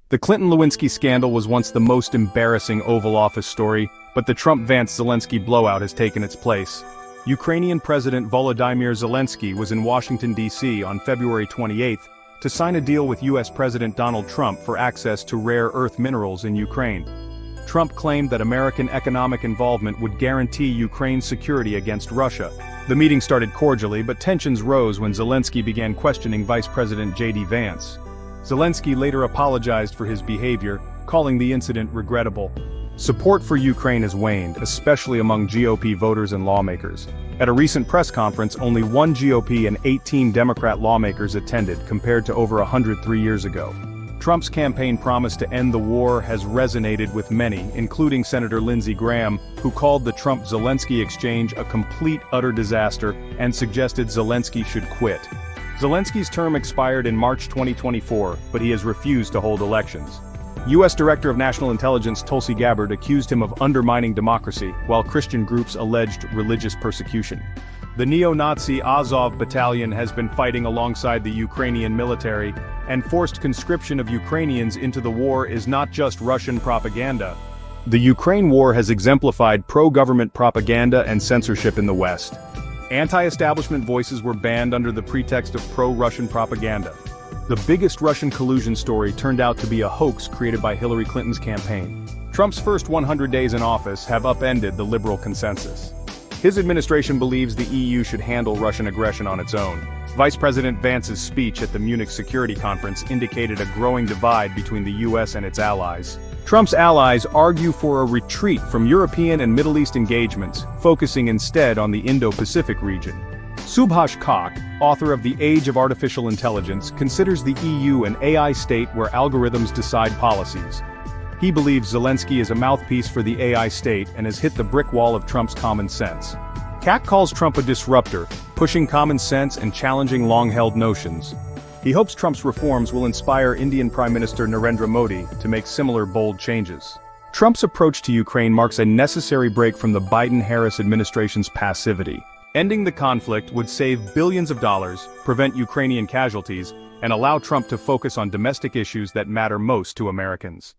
The Clinton-Lewinsky scandal was once the most embarrassing Oval Office story, but the Trump-Vance-Zelensky blowout has taken its place. Ukrainian President Volodymyr Zelenskyy was in Washington, D.C. on February 28 to sign a deal with U.S. President Donald Trump for access to rare earth minerals in Ukraine. Trump claimed that American economic involvement would guarantee Ukraine's security against Russia. The meeting started cordially, but tensions rose when Zelenskyy began questioning Vice President J.D. Vance. Zelenskyy later apologized for his behavior, calling the incident regrettable. Support for Ukraine has waned, especially among GOP voters and lawmakers. At a recent press conference, only one GOP and 18 Democrat lawmakers attended, compared to over 103 years ago. Trump's campaign promise to end the war has resonated with many, including Senator Lindsey Graham, who called the Trump-Zelenskyy exchange a complete, utter disaster and suggested Zelenskyy should quit. Zelenskyy's term expired in March 2024, but he has refused to hold elections. U.S. Director of National Intelligence Tulsi Gabbard accused him of undermining democracy, while Christian groups alleged religious persecution. The neo-Nazi Azov battalion has been fighting alongside the Ukrainian military, and forced conscription of Ukrainians into the war is not just Russian propaganda. The Ukraine war has exemplified pro-government propaganda and censorship in the West. Anti-establishment voices were banned under the pretext of pro-Russian propaganda. The biggest Russian collusion story turned out to be a hoax created by Hillary Clinton's campaign. Trump's first 100 days in office have upended the liberal consensus. His administration believes the EU should handle Russian aggression on its own. Vice President Vance's speech at the Munich Security Conference indicated a growing divide between the U.S. and its allies. Trump's allies argue for a retreat from European and Middle East engagements, focusing instead on the Indo-Pacific region. Subhash Kak, author of The Age of Artificial Intelligence, considers the EU an AI state where algorithms decide policies. He believes Zelenskyy is a mouthpiece for the AI state and has hit the brick wall of Trump's common sense. Kak calls Trump a disruptor, pushing common sense and challenging long-held notions. He hopes Trump's reforms will inspire Indian Prime Minister Narendra Modi to make similar bold changes. Trump's approach to Ukraine marks a necessary break from the Biden-Harris administration's passivity. Ending the conflict would save billions of dollars, prevent Ukrainian casualties, and allow Trump to focus on domestic issues that matter most to Americans.